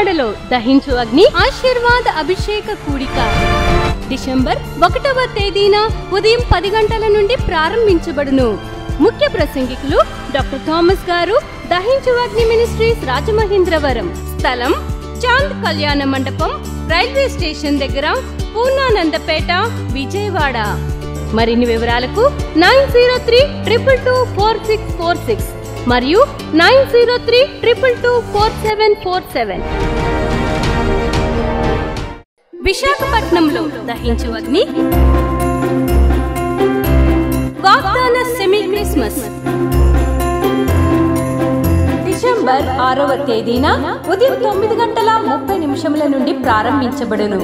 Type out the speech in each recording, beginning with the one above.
విజయవాడలో దహించు అగ్ని ఆశీర్వాద అభిషేక కూడిక డిసెంబర్ 1వ తేదీన ఉదయం 10 గంటల నుండి ప్రారంభించబడును. ముఖ్య ప్రసంగికులు డాక్టర్ థామస్ గారు, దహించు అగ్ని మినిస్ట్రీస్ రాజమహేంద్రవరం. స్థలం చాంద్ కళ్యాణ మండపం, రైల్వే స్టేషన్ దగ్గర, పూర్ణానందపేట, విజయవాడ. మరిన్ని వివరాలకు 9032224646 మరియు 9032224747. విశాఖపట్నంలో దహించు అగ్ని వాగ్దాన సెమీ క్రిస్మస్ డిసెంబర్ 6వ తేదీన ఉదయం 9:30 నుండి ప్రారంభించబడును.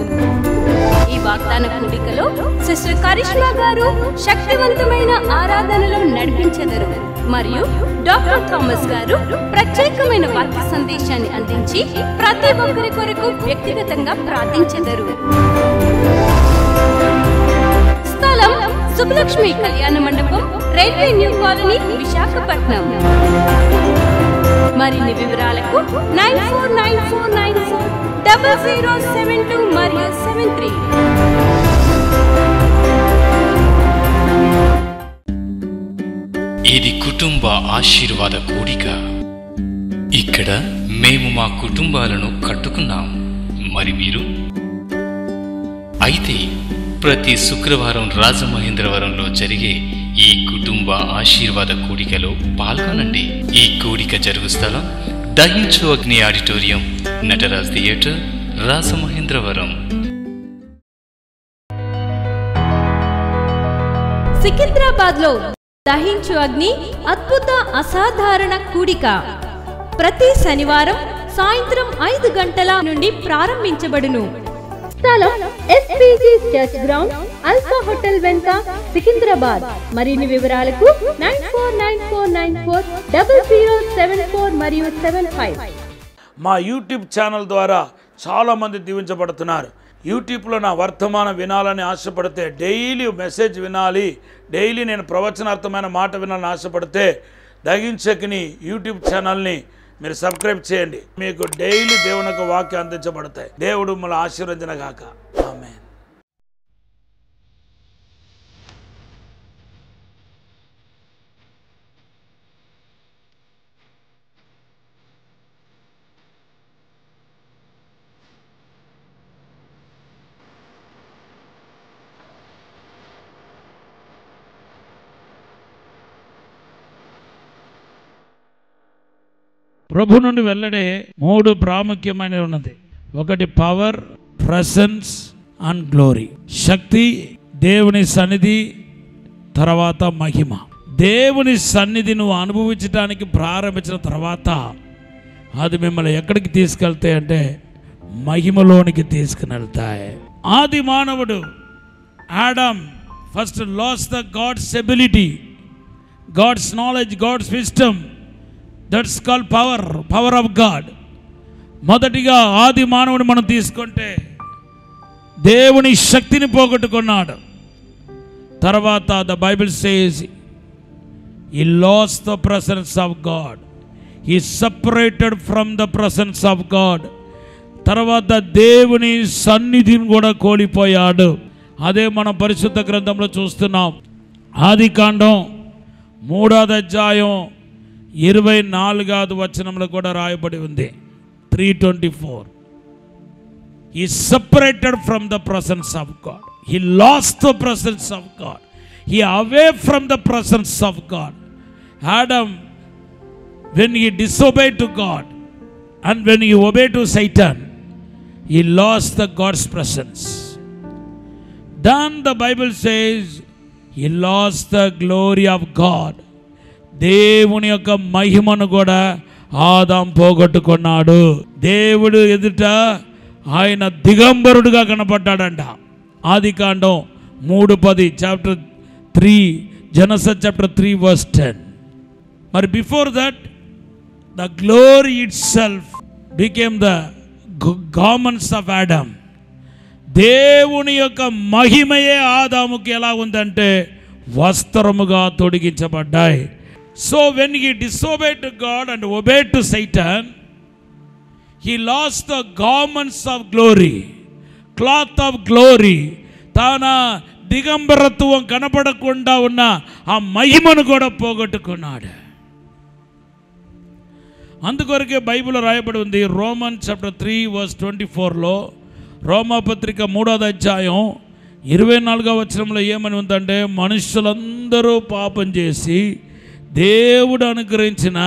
ఈ వాగ్దాన కూడికలో సిస్టర్ కరిష్మా గారు శక్తివంతమైన ఆరాధనలో నడిపించెదరు మరియు డాక్టర్ థామస్ గారు ప్రత్యేకమైన వాక్య సందేశాన్ని అందించి ప్రతి ఒక్కరి కొరకు వ్యక్తిగతంగా ప్రార్థించెదరు. స్థలం సుబ్బలక్ష్మి కళ్యాణ మండపం, రైల్వే న్యూ కాలనీ, విశాఖపట్నం. మరిన్ని వివరాలకు 9494940072 మరియు 73. ఇది కుటుంబ ఆశీర్వాద కూడిక. ఇక్కడ మేము మా కుటుంబాలను కట్టుకున్నాం. మరి మీరు? అయితే ప్రతి శుక్రవారం రాజమహేంద్రవరంలో జరిగే ఈ కుటుంబ ఆశీర్వాద కూడికలో పాల్గొనండి. ఈ కూడిక జరుగు స్థలం దహించు అగ్ని ఆడిటోరియం, నటరాజ్ థియేటర్, రాజమహేంద్రవరం. సికింద్రాబాద్ లో దహించు అగ్ని అద్భుత అసాధారణ కూడిక ప్రతి శనివారం సాయంత్రం 5 గంటల నుండి ప్రారంభించబడును. స్థలం SPG church ground, alpha hotel వెనుక, సికింద్రాబాద్. మరిన్ని వివరాలకు 9494940074 మరియు 75. మా యూట్యూబ్ ఛానల్ ద్వారా చాలామంది దీవించబడుతున్నారు. యూట్యూబ్లో నా వర్తమానం వినాలని ఆశపడితే, డైలీ మెసేజ్ వినాలి, డైలీ నేను ప్రవచనార్థమైన మాట వినాలని ఆశపడితే దహించకని యూట్యూబ్ ఛానల్ని మీరు సబ్స్క్రైబ్ చేయండి. మీకు డైలీ దేవుని యొక్క వాక్యం అందించబడతాయి. దేవుడు మిమ్మల్ని ఆశీర్వదించును గాక. ఆమేన్. ప్రభు నుండి వెల్లడే 3 ప్రాముఖ్యమైనవి ఉన్నది. ఒకటి పవర్, ప్రెసెన్స్ అండ్ గ్లోరీ. శక్తి, దేవుని సన్నిధి, తర్వాత మహిమ. దేవుని సన్నిధి నువ్వు అనుభవించడానికి ప్రారంభించిన తర్వాత అది మిమ్మల్ని ఎక్కడికి తీసుకెళ్తాయి అంటే మహిమలోనికి తీసుకుని వెళ్తాయి. ఆది మానవుడు Adam first lost the God's ability, God's knowledge, God's wisdom. That's called power of God. మొదటిగా ఆది మానవుని మనం తీసుకుంటే దేవుని శక్తిని పోగొట్టుకున్నాడు. తర్వాత the Bible says he lost the presence of God. He separated from the presence of God. తర్వాత దేవుని సన్నిధిని కూడా కోల్పోయాడు. అదే మనం పరిశుద్ధ గ్రంథంలో చూస్తున్నాం. ఆదికాండం 3వ అధ్యాయం 24వ వచనంలో కూడా రాయబడి ఉంది. 3:24. He separated from the presence of God. He lost the presence of God. He away from the presence of God. Adam, when he disobeyed to God and when he obeyed to Satan, he lost the God's presence. Then the Bible says he lost the glory of God. దేవుని యొక్క మహిమను కూడా ఆదాం పోగొట్టుకున్నాడు. దేవుడు ఎదుట ఆయన దిగంబరుడుగా కనపడ్డాడంట. ఆదికాండం 3:10, chapter 3, Genesis chapter 3 verse 10. మరి before that the glory it self became the garments of Adam. దేవుని యొక్క మహిమయే ఆదాముకి ఎలా ఉందంటే వస్త్రముగా తొడిగించబడ్డాయి. So when he disobeyed to God and obeyed to Satan, he lost the garments of glory, cloth of glory. తన దిగంబరత్వం కనపడకుండా ఉన్న ఆ మహిమను కూడా పోగొట్టుకున్నాడు. అందుకొరకే బైబిల్ రాయబడి ఉంది రోమన్ చాప్టర్ 3:24లో, రోమాపత్రిక 3వ అధ్యాయం 24వ వచనంలో ఏమని ఉందంటే, మనుషులందరూ పాపం చేసి దేవుడు అనుగ్రహించిన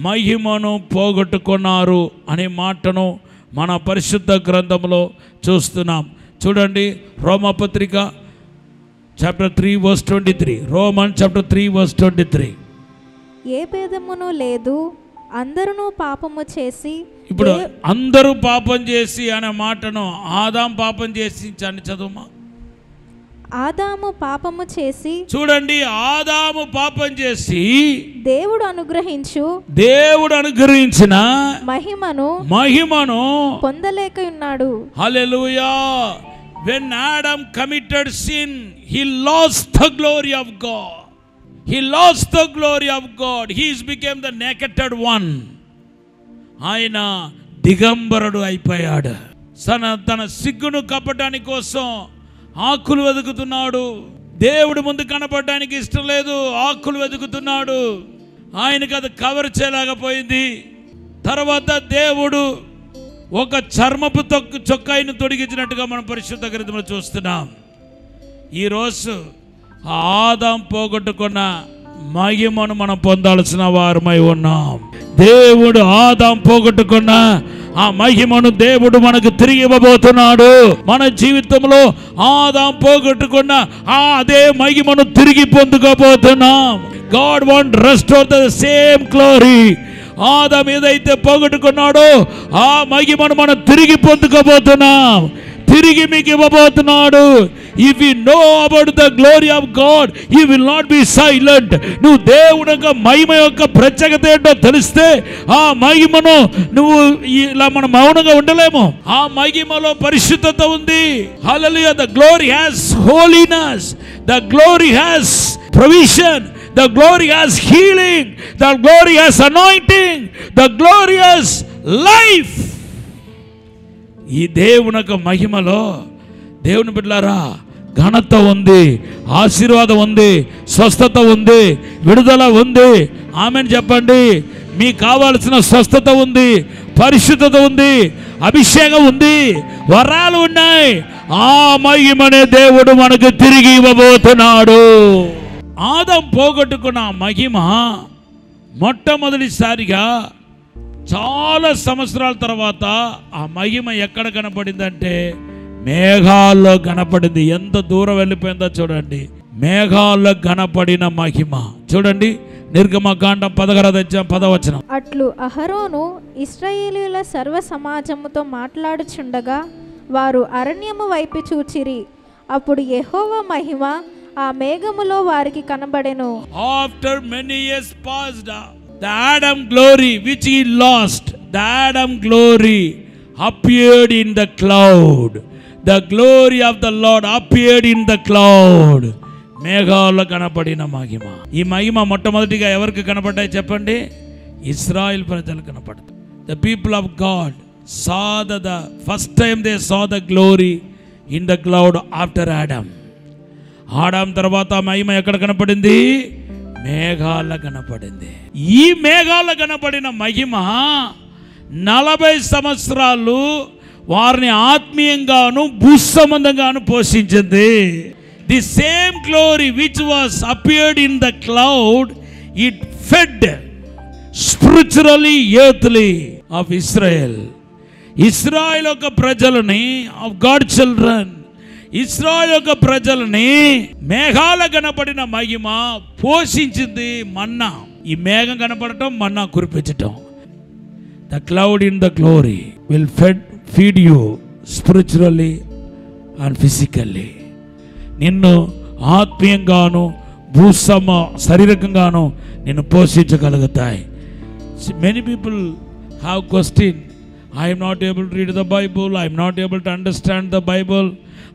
మహిమను పోగొట్టుకున్నారు అనే మాటను మన పరిశుద్ధ గ్రంథంలో చూస్తున్నాం. చూడండి, రోమాపత్రిక చాప్టర్ 3:23, రోమన్ చాప్టర్ 3:23. ఏ భేదమును లేదు, అందరూ పాపము చేసి. ఇప్పుడు అందరూ పాపం చేసి అనే మాటను ఆదాం పాపం చేసి అని చదువుమా. ఆదాము పాపము చేసి, చూడండి, ఆదాము పాపం చేసి దేవుడు అనుగ్రహించిన మహిమను పొందలేక ఉన్నాడు. హల్లెలూయా. When Adam committed sin, he lost the glory of God. He lost the glory of God. He became the naked one. ఆయన దిగంబరుడు అయిపోయాడు. తన సిగ్గును కప్పడానికి కోసం ఆకులు వెతుకుతున్నాడు. దేవుడు ముందు కనపడడానికి ఇష్టం లేదు, ఆకులు వెతుకుతున్నాడు. ఆయనకు అది కవర్ చేయలేకపోయింది. తర్వాత దేవుడు ఒక చర్మపు చొక్కాయిని తొడిగించినట్టుగా మనం పరిశుద్ధ గ్రంథంలో చూస్తున్నాం. ఈరోజు ఆదాం పోగొట్టుకున్న మహిమను మనం పొందాల్సిన వారమై ఉన్నాం. దేవుడు ఆదాం పోగొట్టుకున్న ఆ మహిమను దేవుడు మనకు తిరిగి ఇవ్వబోతున్నాడు. మన జీవితంలో ఆదాం పోగొట్టుకున్న అదే మహిమను తిరిగి పొందుకోబోతున్నాం. God wants to restore the same glory. Adam ఏదైతే పోగొట్టుకున్నాడో ఆ మహిమను మనం తిరిగి పొందుకోబోతున్నాం, తిరిగి మీకు ఇవ్వబోతున్నాడు. If you know about the glory of God, you will not be silent. నువ్వు దేవుని యొక్క మహిమ యొక్క ప్రత్యేకత ఏంటో తెలిస్తే ఆ మహిమను నువ్వు ఇలా మనం మౌనంగా ఉండలేము. ఆ మహిమలో పరిశుద్ధత ఉంది. హల్లెలూయా. The glory has holiness. The glory has provision. The glory has healing. The glory has anointing. The glory has life. ఈ దేవుని యొక్క మహిమలో దేవుని బిడ్డలారా ఘనత ఉంది, ఆశీర్వాదం ఉంది, స్వస్థత ఉంది, విడుదల ఉంది. ఆమెను చెప్పండి. మీకు కావాల్సిన స్వస్థత ఉంది, పరిశుద్ధత ఉంది, అభిషేకం ఉంది, వరాలు ఉన్నాయి. ఆ మహిమనే దేవుడు మనకు తిరిగి ఇవ్వబోతున్నాడు. ఆదాం పోగొట్టుకున్న మహిమ మొట్టమొదటిసారిగా చాలా సంవత్సరాల తర్వాత ఆ మహిమ ఎక్కడ కనపడిందంటే మేఘాల్లో కనపడింది. ఎంత దూరం వెళ్ళిపోయిందో చూడండి. మేఘాల్లో కనపడిన మహిమ చూడండి. నిర్గమకాండం 16వ వచనం. అట్లు అహరోను ఇశ్రాయేలీయుల సర్వ సమాజముతో మాట్లాడుచుండగా వారు అరణ్యము వైపు చూచిరి. అప్పుడు యెహోవా మహిమ ఆ మేఘములో వారికి కనబడెను. After many years passed, the Adam glory which he lost, the Adam glory appeared in the cloud. The glory of the Lord appeared in the cloud. మేఘాల్లో కనపడిన మహిమ. ఈ మహిమ మొట్టమొదటిగా ఎవరికి కనపడ్డాయి చెప్పండి? ఇశ్రాయేల్ ప్రజలకు కనపడింది. The people of God saw the first time they saw the glory in the cloud after Adam. Adam తర్వాత మహిమ ఎక్కడ కనపడింది? మేఘాల్లో కనపడింది. ఈ మేఘాల్లో కనపడిన మహిమ 40 సంవత్సరాలు వారిని ఆత్మీయంగాను భూసంబంధంగాను పోషించింది. The same glory which was appeared in the cloud, it fed spiritually earthly of Israel. Israel యొక్క ప్రజలని, ఆఫ్ గాడ్ చిల్డ్రన్, ఇస్రాయెల్ యొక్క ప్రజలని మేఘాల కనపడిన మహిమ పోషించింది. మన్నా, ఈ మేఘం కనపడటం, మన్నా కురిపించటం. The cloud in the glory will feed you spiritually and physically. నిన్ను ఆత్మీయంగాను శారీరకంగాను నిన్ను పోషించగలుగుతాయి. Many people have question, I'm not able to read the Bible, I'm not able to understand the Bible,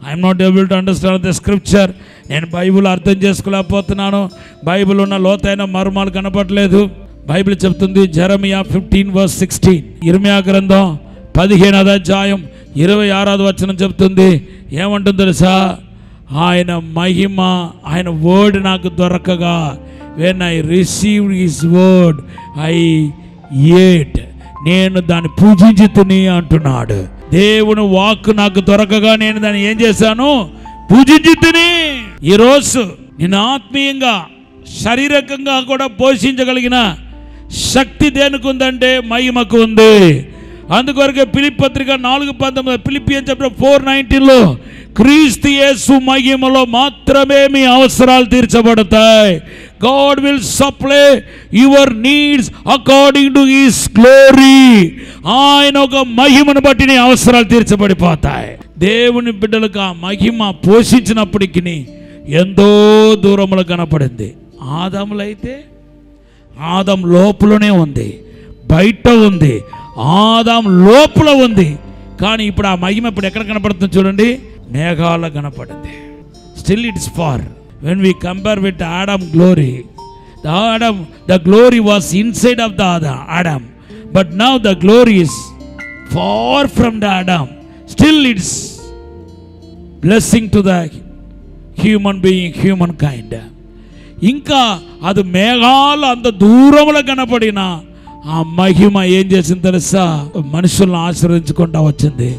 I'm not able to understand the scripture. నేను Bible అర్థం చేసుకోలేకపోతున్నాను, Bible ఉన్న లోతైన మర్మాలు కనపడలేదు. బైబిల్ చెప్తుంది, జెరమియా 15:16, ఇర్మియా గ్రంథం 15వ అధ్యాయం 26వ వచనం చెప్తుంది. ఏమంటుంది తెలుసా? ఆయన మహిమ, ఆయన వర్డ్ నాకు దొరకగా, when I received his word I ate, నేను దాన్ని పూజించుతుని అంటున్నాడు. దేవుని వాక్కు నాకు దొరకగా నేను దాన్ని ఏం చేశాను? పూజించుతుని. ఈరోజు నేను ఆత్మీయంగా శారీరకంగా కూడా పోషించగలిగిన శక్తి దేనికి ఉందంటే మహిమకు ఉంది. అందుకొరకే ఫిలిప్పీ పత్రిక 4:19, ఫిలిప్పియన్స్ చాప్టర్ 4:19లో క్రీస్తు యేసు మహిమలో మాత్రమే మీ అవసరాలు తీర్చబడతాయి. God will supply your needs according to his glory. ఆయన ఒక మహిమను బట్టి నీ అవసరాలు తీర్చబడిపోతాయి. దేవుని బిడ్డలకు ఆ మహిమ పోషించినప్పటికీ ఎంతో దూరంలో కనపడింది. ఆదాములైతే ఆదాం లోపలనే ఉంది, బయట ఉంది, ఆదాం లోపల ఉంది. కానీ ఇప్పుడు ఆ మహిమ ఇప్పుడు ఎక్కడ కనపడుతుంది చూడండి, మేఘాల కనపడింది. Still it's far when we compare with Adam glory, the glory was inside of the Adam, but now the glory is far from the Adam. Still it's blessing to the human being, humankind. ఇంకా అది మేఘాలు అంత దూరంలో కనపడిన ఆ మహిమ ఏం చేసింది తెలుసా? మనుషులను ఆశ్రయించకుండా వచ్చింది,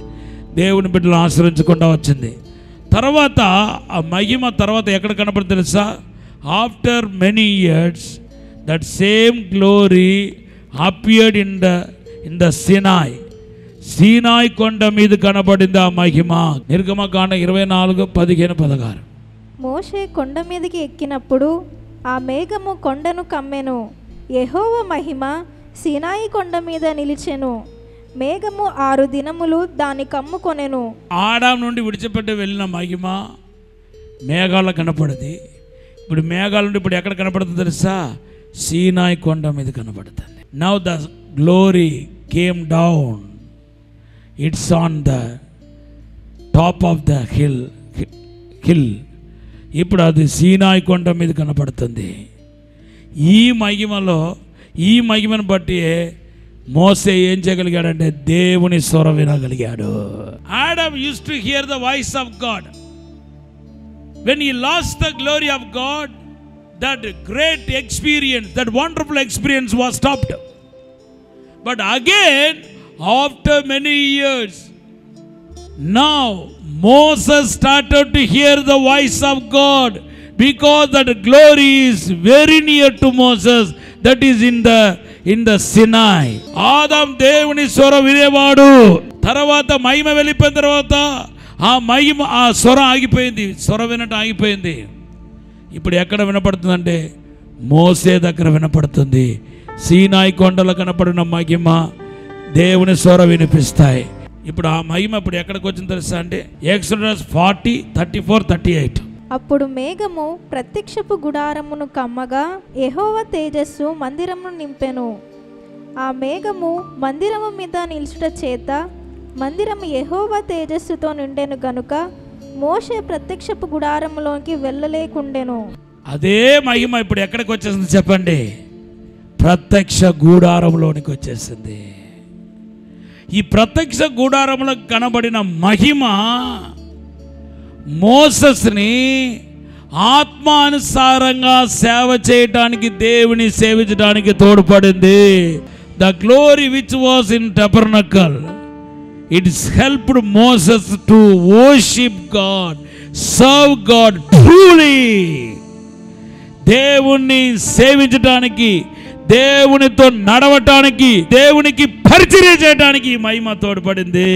దేవుని బిడ్డలను ఆశ్రయించకుండా వచ్చింది. తర్వాత ఆ మహిమ తర్వాత ఎక్కడ కనపడి తెలుసా? After many years that same glory appeared in the Sinai కొండ మీద కనబడింది ఆ మహిమ. నిర్గమకాండ 24:15-16. మోషే కొండ మీదకి ఎక్కినప్పుడు ఆ మేఘము కొండను కమ్మెను. యెహోవా మహిమ సీనాయి కొండ మీద నిలిచెను. మేఘము 6 దినములు దాన్ని కమ్ముకొనెను. ఆడాం నుండి విడిచిపెట్టి వెళ్ళిన మహిమ మేఘాల కనపడది. ఇప్పుడు మేఘాల నుండి ఇప్పుడు ఎక్కడ కనపడుతుంది తెలుసా? సీనాయి కొండ మీద కనపడుతుంది. Now the glory came down, it's on the top of the hill. ఇప్పుడు అది సీనాయి కొండ మీద కనపడుతుంది. ఈ మహిమను బట్టి మోసే ఏం చేయగలిగాడంటే దేవుని స్వర వినగలిగాడు. Adam used to hear the voice of God. When he lost the glory of God, that great experience, that wonderful experience was stopped. But again after many years, now Moses started to hear the voice of God, because that glory is very near to Moses, that is in the Sinai. Adam దేవుని స్వరం వినేవాడు. తర్వాత మహిమ వెళ్ళిపోయిన తర్వాత ఆ స్వరం ఆగిపోయింది, స్వరం వినటం ఆగిపోయింది. ఇప్పుడు ఎక్కడ వినపడుతుందంటే మోసే దగ్గర వినపడుతుంది. సీనాయి కొండలో కనపడిన మహిమ దేవుని స్వరం వినిపిస్తాయి. ఇప్పుడు ఆ మహిమ ఇప్పుడు ఎక్కడికి వచ్చింది తెలుసా అంటే ఎక్సోడస్ 40:34-38. అప్పుడు మేఘము ప్రత్యక్షపు గుడారమును కమ్మగా యెహోవా తేజస్సు మందిరమును నింపెను. ఆ మేఘము మందిరము మీద నిలుచుట చేత మందిరము యెహోవా తేజస్సుతో నిండెను గనుక మోషే ప్రత్యక్షపు గుడారములోకి వెళ్ళలేకుండెను. అదే మహిమ ఇప్పుడు ఎక్కడికి వచ్చేసింది చెప్పండి? ప్రత్యక్ష గుడారంలోనికి వచ్చేసింది. ఈ ప్రత్యక్ష గుడారంలో కనబడిన మహిమ మోసెస్ని ఆత్మానుసారంగా సేవ చేయటానికి, దేవుని సేవించడానికి తోడ్పడింది. The glory which was in tabernacle, it's helped Moses to worship God, serve God truly. దేవుణ్ణి సేవించటానికి, దేవునితో నడవటానికి, దేవునికి పరిచర్య చేయడానికి ఈ మహిమ తోడ్పడింది.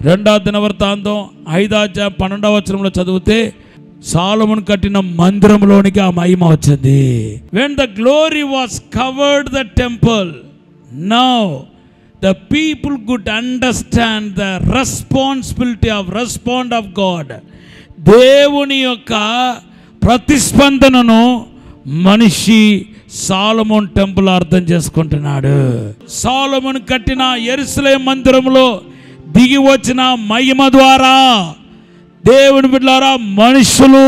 2వ దినవృత్తాంతం 5:12 చదివితే సాలొమోను కట్టిన మందిరంలోనికి ఆ మహిమ వచ్చింది. when the glory was covered the temple, now the people could understand the responsibility of respond of God. దేవుని యొక్క ప్రతిస్పందనను మనిషి సాలొమోను టెంపుల్ అర్థం చేసుకుంటున్నాడు. సాలొమోను కట్టిన యెరూషలేము మందిరంలో దిగి వచ్చిన మహిమ ద్వారా దేవుని బిడ్డలారా మనుషులు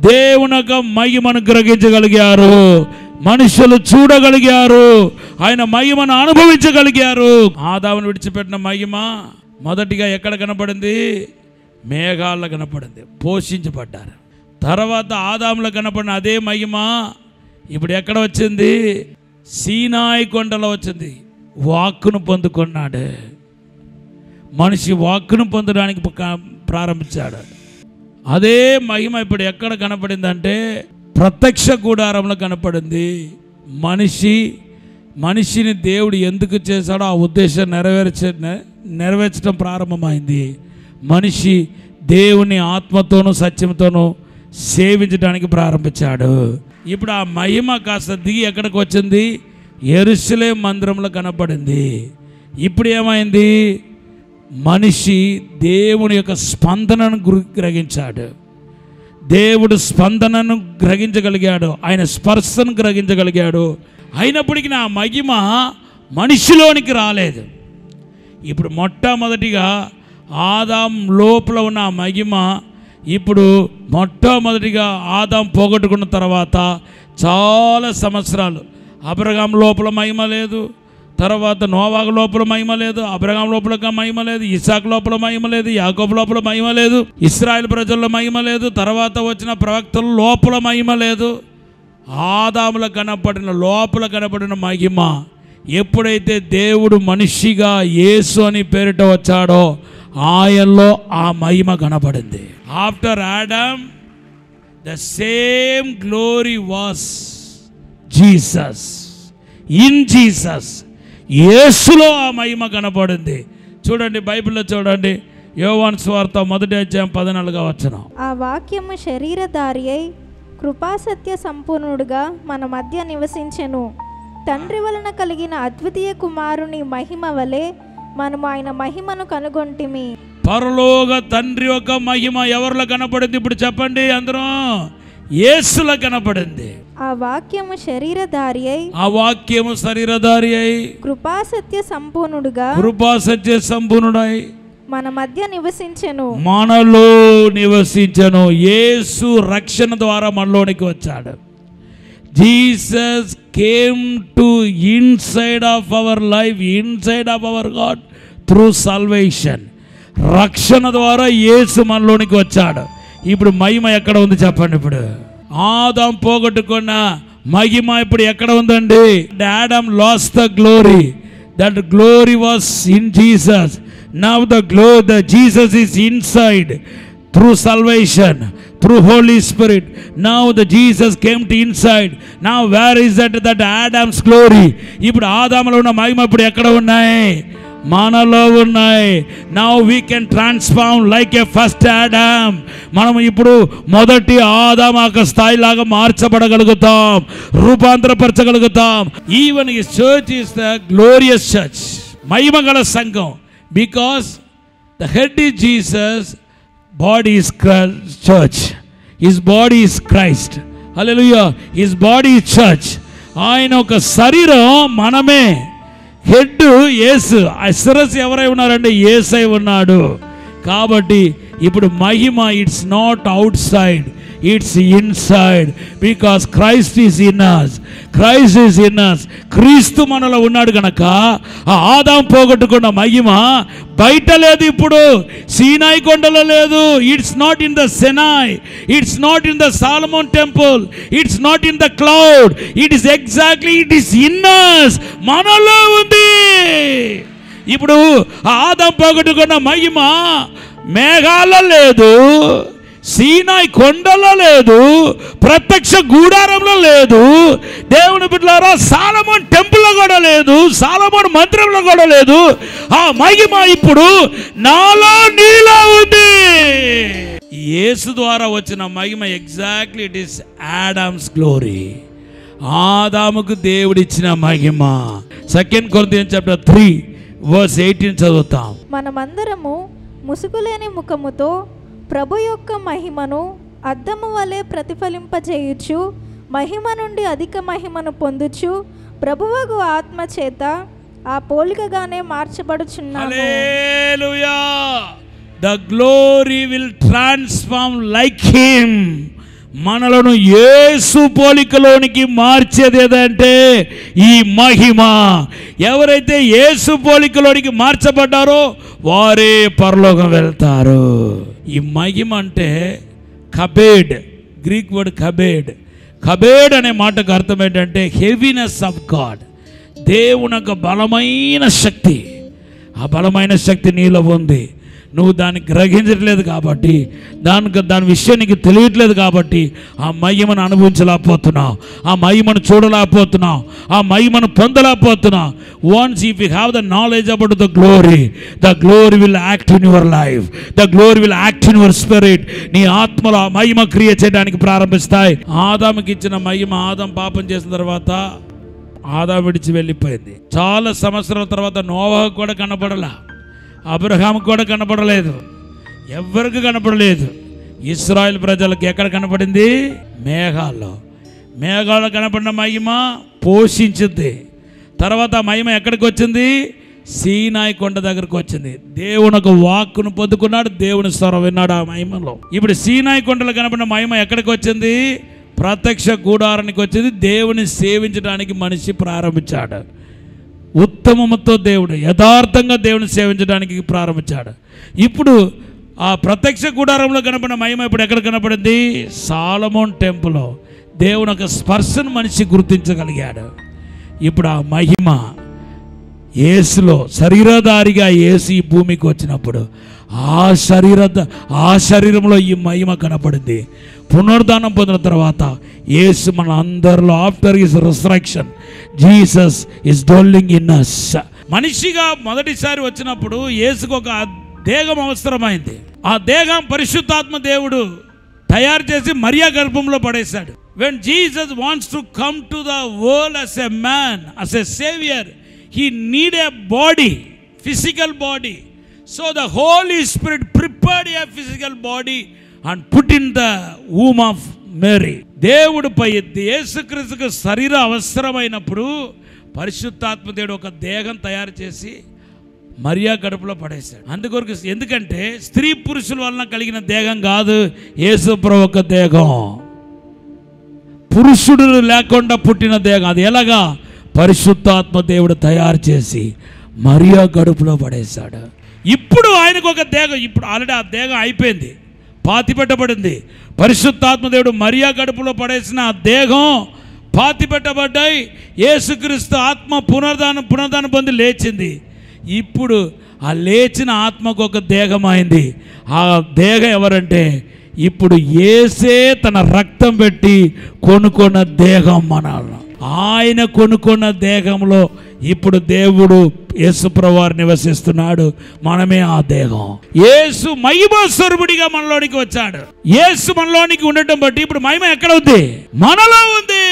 దేవుని యొక్క మహిమను గ్రహించగలిగారు. మనుషులు చూడగలిగారు, ఆయన మహిమను అనుభవించగలిగారు. ఆదామును విడిచిపెట్టిన మహిమ మొదటిగా ఎక్కడ కనపడింది? మేఘాల్లో కనపడింది, పోషించబడ్డారు. తర్వాత ఆదాములో కనపడిన అదే మహిమ ఇప్పుడు ఎక్కడ వచ్చింది? సీనాయి కొండలో వచ్చింది. వాక్కును పొందుకున్నాడు. మనిషి వాక్కును పొందడానికి ప్రారంభించాడు. అదే మహిమ ఇప్పుడు ఎక్కడ కనపడిందంటే ప్రత్యక్ష గుడారంలో కనపడింది. మనిషిని దేవుడు ఎందుకు చేశాడో ఆ ఉద్దేశం నెరవేర్చడం ప్రారంభమైంది. మనిషి దేవుని ఆత్మతోనూ సత్యంతోనూ సేవించడానికి ప్రారంభించాడు. ఇప్పుడు ఆ మహిమ కాస్త దిగి ఎక్కడికి వచ్చింది? యెరూషలేము మందిరంలో కనపడింది. ఇప్పుడు ఏమైంది? మనిషి దేవుని యొక్క స్పందనను గ్రహించాడు. దేవుడు స్పందనను గ్రహించగలిగాడు, ఆయన స్పర్శను గ్రహించగలిగాడు. అయినప్పటికీ నా మహిమ మనిషిలోనికి రాలేదు. ఇప్పుడు మొట్టమొదటిగా ఆదాం లోపల ఉన్న మహిమ ఇప్పుడు మొట్టమొదటిగా ఆదాం పోగొట్టుకున్న తర్వాత చాలా సంవత్సరాలు అబ్రహాం లోపల మహిమ లేదు, తర్వాత నోవాహు లోపల మహిమ లేదు, అబ్రహాం లోపల మహిమ లేదు, ఇస్సాకు లోపల మహిమ లేదు, యాకోబు లోపల మహిమ లేదు, ఇశ్రాయేలు ప్రజల్లో మహిమ లేదు, తర్వాత వచ్చిన ప్రవక్తల లోపల మహిమ లేదు. ఆదాముల లోపల కనపడిన మహిమ ఎప్పుడైతే దేవుడు మనిషిగా యేసు అని పేరిట వచ్చాడో ఆయనలో ఆ మహిమ కనపడింది. After Adam the same glory was Jesus. In Jesus, యేసులో ఆ మహిమ కనపడింది. చూడండి, బైబిల్లో చూడండి, యోహాను సువార్త 1:14 ఆ వాక్యము శరీరధారి అయి కృపాసత్య సంపూర్ణుడుగా మన మధ్య నివసించెను. తండ్రి వలన కలిగిన అద్వితీయ కుమారుని మహిమ వలె మనము ఆయన మహిమను కనుగొంటిమి. పరలోక తండ్రి యొక్క మహిమ ఎవరిలో కనపడింది? ఇప్పుడు చెప్పండి అందరూ. యేసులో కనపడింది. ఆ వాక్యము శరీరధారి అయి కృపాసత్య సంపూర్ణుడై మన మధ్య నివసించెను. మనలో నివసించెను. యేసు రక్షణ ద్వారా మనలోనికి వచ్చాడు. Jesus came to inside of our life, inside of our God through salvation. రక్షణ ద్వారా యేసు మనలోనికి వచ్చాడు. ఇప్పుడు మహిమ ఎక్కడ ఉంది చెప్పండి. ఇప్పుడు ఆదాం పోగొట్టుకున్న మహిమ ఇప్పుడు ఎక్కడ ఉందండి? Adam last the glory, that glory was in Jesus. Now the Jesus is inside through salvation, through Holy Spirit. Now the Jesus came to inside. Now where is that Adam's glory? ఇప్పుడు ఆదాములో ఉన్న మహిమ ఇప్పుడు ఎక్కడ ఉన్నాయి? మనలో ఉన్నాయి. Now we can transform like a first Adam. మనం ఇప్పుడు మొదటి ఆదాము యొక్క స్థాయిలాగా మార్చబడగలుగుతాం, రూపాంతరపరచగలుగుతాం. Even his church is the glorious church, మహిమ గల సంఘం. Because the head is Jesus, body is church. His body is Christ. Hallelujah. His body is church. ఆయన ఒక శరీరం మనమే. హెడ్ యేసు. ఆ శిరస్సు ఎవరై ఉన్నారంటే యేసై ఉన్నాడు. కాబట్టి ఇప్పుడు మహిమ it's not outside, it's inside. Because Christ is in us. Christ is in us. Kristu మనలో ఉన్నాడు కనుక ఆ ఆదాం పోగొట్టుకున్న మహిమ బయట లేదు. ఇప్పుడు సీనాయి కొండలో లేదు. It's not in the Sinai, it's not in the Solomon temple, it's not in the cloud. It is exactly it is in us, మనలో ఉంది. ఇప్పుడు ఆదాం పోగొట్టుకున్న మహిమ మేఘాల్లో లేదు, సీనాయి కొండలో లేదు, ప్రత్యక్ష గూడారంలో లేదు, దేవుని బిడ్డలారా సాలమోన్ టెంపుల్లో కూడా లేదు, సాలమోన్ మందిరంలో కూడా లేదు. ఆ మహిమ ఇప్పుడు నాలో నీలో ఉంది. యేసు ద్వారా వచ్చిన మహిమ exactly it is Adam's glory. ఆదాముకు దేవుడిచ్చిన మహిమ. 2 కొరింథీయులు చాప్టర్ 3:18 చదువుతాం. మనమందరము ముసుగులేని ముఖముతో ప్రభు యొక్క మహిమను అద్దము వలె ప్రతిఫలింపజేయుచు మహిమ నుండి అధిక మహిమను పొందుచు ప్రభువగు ఆత్మ చేత ఆ పోలికగానే మార్చబడుచున్నాము. హల్లెలూయా. The glory will transform like him. మనలను యేసు పోలికలోనికి మార్చేది ఏదంటే ఈ మహిమ. ఎవరైతే యేసు పోలికలోనికి మార్చబడ్డారో వారే పరలోకం వెళ్తారు. ఈ మహిమ అంటే కబేడ్, గ్రీక్ వర్డ్ కబేడ్. కబేడ్ అనే మాటకు అర్థం ఏంటంటే హెవీనెస్ ఆఫ్ గాడ్, దేవుని యొక్క బలమైన శక్తి. ఆ బలమైన శక్తి నీలో ఉంది, నువ్వు దాన్ని గ్రహించట్లేదు కాబట్టి, దాని విషయం నీకు తెలియట్లేదు కాబట్టి ఆ మహిమను అనుభవించలేకపోతున్నావు, ఆ మహిమను చూడలేకపోతున్నావు, ఆ మహిమను పొందలేకపోతున్నావు. Once if you have the knowledge about the glory will act in your life, the glory will act in your spirit. నీ ఆత్మలో ఆ మహిమ క్రియ చేయడానికి ప్రారంభిస్తాయి. ఆదాముకి ఇచ్చిన మహిమ, ఆదాం పాపం చేసిన తర్వాత ఆదాం విడిచి వెళ్ళిపోయింది. చాలా సంవత్సరాల తర్వాత నోవాహు కూడా కనపడలా, అబ్రహాం కూడా కనపడలేదు, ఎవరికి కనపడలేదు. ఇశ్రాయేల్ ప్రజలకు ఎక్కడ కనపడింది? మేఘాల్లో. మేఘాల్లో కనపడిన మహిమ పోషించింది. తర్వాత మహిమ ఎక్కడికి వచ్చింది? సీనాయి కొండ దగ్గరకు వచ్చింది. దేవుని ఒక వాక్కును పొందుకున్నాడు, దేవుని స్వరం విన్నాడు ఆ మహిమలో. ఇప్పుడు సీనాయి కొండలో కనపడిన మహిమ ఎక్కడికి వచ్చింది? ప్రత్యక్ష గుడారానికి వచ్చింది. దేవుని సేవించడానికి మనిషి ప్రారంభించాడు. ఉత్తమముతో దేవుడు యథార్థంగా దేవుని సేవించడానికి ప్రారంభించాడు. ఇప్పుడు ఆ ప్రత్యక్ష గుడారంలో కనపడిన మహిమ ఇప్పుడు ఎక్కడ కనపడింది? సాలమోన్ టెంపుల్లో. దేవుని యొక్క స్పర్శను మనిషి గుర్తించగలిగాడు. ఇప్పుడు ఆ మహిమ యేసులో శరీరధారిగా యేసు ఈ భూమికి వచ్చినప్పుడు ఆ శరీరంలో ఈ మహిమ కనపడింది. పునరుద్ధానం పొందిన తర్వాత యేసు మన అందరిలో, after his resurrection Jesus is doling in us. మనిషిగా మొదటిసారి వచ్చినప్పుడు యేసుకు ఒక దేహం అవసరమైంది. ఆ దేహం పరిశుద్ధాత్మ దేవుడు తయారు చేసి మరియా గర్భంలో పడేశాడు. when Jesus wants to come to the world as a man, as a savior, he need a body, physical body. So the Holy Spirit prepared a physical body and put in the womb of Mary. దేవుడిపై యేసుక్రీస్తుకు శరీర అవసరమైనప్పుడు పరిశుద్ధాత్మ దేవుడు ఒక దేహం తయారు చేసి మరియా గడుపులో పడేశాడు. అందుకొరకు, ఎందుకంటే స్త్రీ పురుషుల వలన కలిగిన దేహం కాదు యేసు ప్రభు ఒక దేహం, పురుషుడు లేకుండా పుట్టిన దేహం. అది ఎలాగా? పరిశుద్ధాత్మ దేవుడు తయారు చేసి మరియా గడుపులో పడేశాడు. ఇప్పుడు ఆయనకు ఒక దేహం, ఇప్పుడు ఆల్రెడీ ఆ దేహం అయిపోయింది, పాతిపెట్టబడింది. పరిశుద్ధాత్మ దేవుడు మరియా గడుపులో పడేసిన ఆ దేహం పాతిపెట్టబడ్డాయి. యేసుక్రీస్తు ఆత్మ పునరుద్ధానం పొంది లేచింది. ఇప్పుడు ఆ లేచిన ఆత్మకు ఒక దేహం అయింది. ఆ దేహం ఎవరంటే ఇప్పుడు యేసే తన రక్తం పెట్టి కొనుక్కున్న దేహం. ఆయన కొనుక్కున్న దేహంలో ఇప్పుడు దేవుడు యేసుప్రభువారు నివసిస్తున్నాడు. మనమే ఆ దేహం. యేసు మహిమ స్వరూపుడిగా మనలోనికి వచ్చాడు. యేసు మనలోనికి ఉండటం బట్టి ఇప్పుడు మహిమ ఎక్కడ ఉంది? మనలో ఉంది.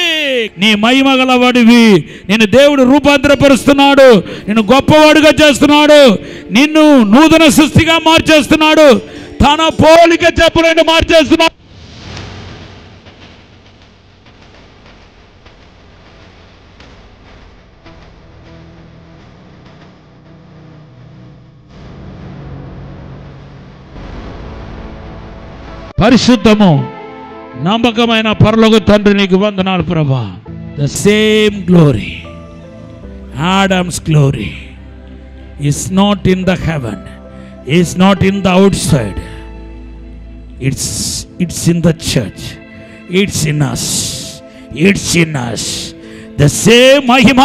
నీ మహిమ గలవాడివి. నిన్ను దేవుడు రూపాంతరపరుస్తున్నాడు, నిన్ను గొప్పవాడిగా చేస్తున్నాడు, నిన్ను నూతన సృష్టిగా మార్చేస్తున్నాడు, తన పోలిక చెప్పలేని మార్చేస్తున్నాడు. పరిశుద్ధము నమ్మకమైన పరలోక తండ్రి, నీకు వందనాలు ప్రభా. The same glory, Adams glory is not in the heaven, is not in the outside, it's in the church, it's in us, it's in us. The same మహిమ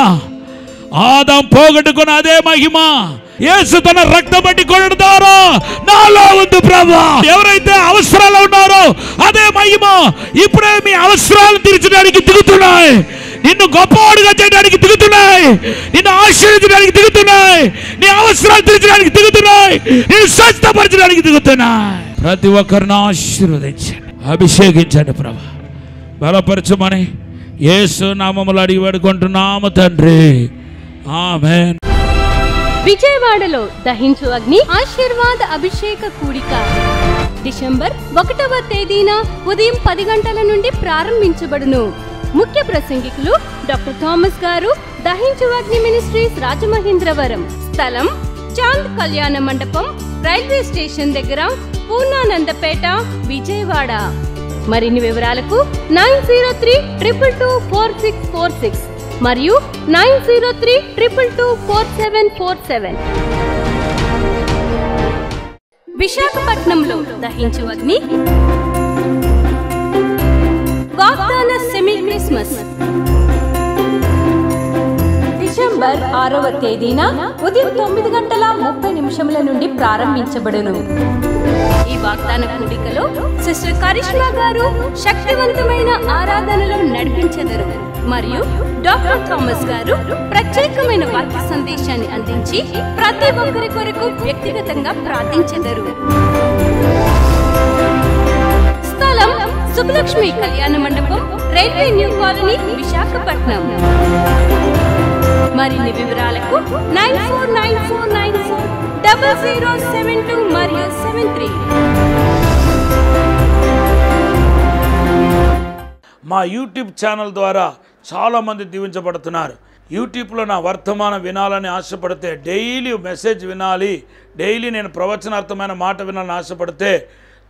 ఆదాం పోగొట్టుకున్న అదే మహిమ యేసు తన రక్తం బట్టి కొనడారో నాలో ఉంది ప్రభా. ఎవరైతే అవసరాలు ఉన్నారో అదే మహిమ ఇప్పుడే మీ అవసరాలు తీర్చడానికి దిగుతున్నాయి, నిన్ను గొప్పవాడుగా చేయడానికి దిగుతున్నాయి, నిన్ను ఆశీర్వదించడానికి దిగుతున్నాయి, నీ అవసరాలు తీర్చడానికి దిగుతున్నాయి, నిన్ను స్వస్థపరచడానికి దిగుతున్నాయి. ప్రతి ఒక్కరిని ఆశీర్వదించండి, అభిషేకించండి ప్రభా, బలపరచమని యేసు నామములో అడిగి వేడుకుంటున్నాము తండ్రి, ఆమేన్. విజయవాడలో దహించు అగ్ని ఆశీర్వాద అభిషేక కూడిక డిసెంబర్ 1వ తేదీన ఉదయం 10 గంటల నుండి ప్రారంభించబడును. ముఖ్య ప్రసంగికులు డాక్టర్ థామస్ గారు, దహించు అగ్ని మినిస్ట్రీస్ రాజమహేంద్రవరం. స్థలం చాంద్ కళ్యాణ మండపం, రైల్వే స్టేషన్ దగ్గర, పూర్ణానందపేట, విజయవాడ. మరిన్ని వివరాలకు 9032224646 మరియు 9032224747. విశాఖపట్నంలో దహించు అగ్ని వాగ్దాన సెమీ క్రిస్మస్ డిసెంబర్ 6వ తేదీన ఉదయం 9:30 నుండి ప్రారంభించబడును. ఈ వాగ్దాన కూడికలో సిస్టర్ కరిష్మా గారు శక్తివంతమైన ఆరాధనలో నడిపించెదరు మరియు డాక్టర్ థామస్ గారు ప్రత్యేకమైన వాక్య సందేశాన్ని అందించి ప్రతి ఒక్కరి కొరకు వ్యక్తిగతంగా ప్రార్థించెదరు. స్థలం సుబ్బలక్ష్మి కళ్యాణ మండపం, రైల్వే న్యూ కాలనీ, విశాఖపట్నం. మరిన్ని వివరాలకు 9494940072 మరియు 73. మా యూట్యూబ్ ఛానల్ ద్వారా చాలామంది దీవించబడుతున్నారు. యూట్యూబ్లో నా వర్తమానం వినాలని ఆశపడితే, డైలీ మెసేజ్ వినాలి, డైలీ నేను ప్రవచనార్థమైన మాట వినాలని ఆశపడితే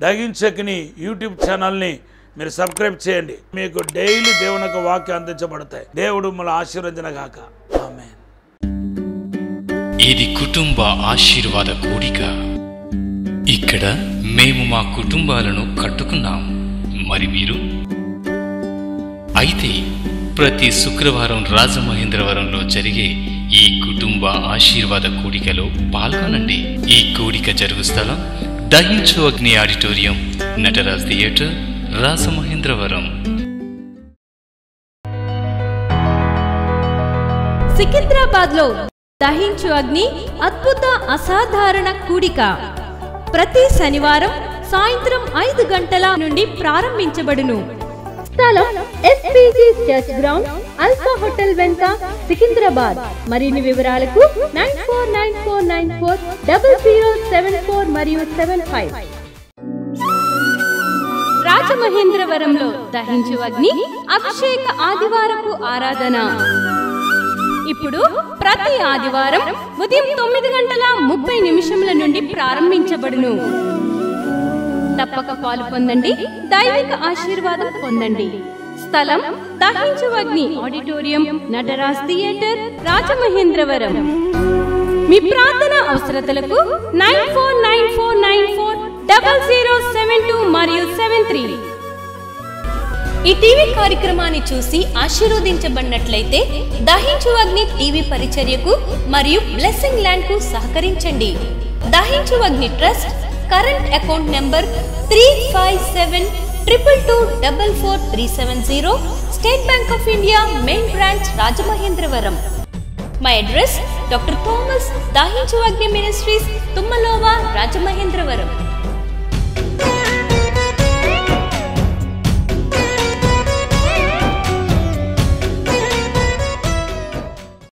దగించకిని యూట్యూబ్ ఛానల్ని మీరు సబ్స్క్రైబ్ చేయండి. మీకు డైలీ దేవుని యొక్క వాక్యం అందించబడతాయి. దేవుడు మిమ్మల్ని ఆశీర్వదించును గాక. ఆమేన్. ఇది కుటుంబ ఆశీర్వాద కూడిక. ఇక్కడ మేము మా కుటుంబాలను కట్టుకున్నాం. మరి మీరు? అయితే ప్రతి శుక్రవారం రాజమహేంద్రవరంలో జరిగే ఈ కుటుంబ ఆశీర్వాద కూడికలో పాల్గొనండి. ఈ కూడిక జరుగు స్థలం దహించు అగ్ని ఆడిటోరియం, నటరాజ్ థియేటర్, రాజమహేంద్రవరం. సికింద్రాబాద్ లో దహించు అగ్ని అద్భుత అసాధారణ కూడిక ప్రతి శనివారం సాయంత్రం 5 గంటల నుండి ప్రారంభించబడును. స్థలం SPG church ground, alpha hotel వెనుక, సికింద్రాబాద్. మరిన్ని వివరాలకు 9494940074 మరియు 75. రాజమహేంద్రవరంలో దహించు అగ్ని అభిషేక ఆదివారపు ఆరాధన ఇప్పుడు ప్రతి ఆదివారం ఉదయం 9:30 నుండి ప్రారంభించబడును. తప్పక పాలు పొందండి, దైవిక ఆశీర్వాదం పొందండి. స్థలం దహించు అగ్ని ఆడిటోరియం, నటరాజ్ థియేటర్, రాజమహేంద్రవరం. మీ ప్రార్థన అవసరతలకు 9494940072 మరియు 73. ఈ టీవీ కార్యక్రమాన్ని చూసి ఆశీర్వదించబడినట్లయితే దహించు అగ్ని టీవీ పరిచర్యకు మరియు బ్లెస్సింగ్ ల్యాండ్ కు సహకరించండి. Dahinchu Agni trust current account number 357222444370, State Bank of India main branch, Rajamahendravaram. My address doctor Thomas Dahinchu Agni ministries, తుమ్మలోవా, Rajamahendra.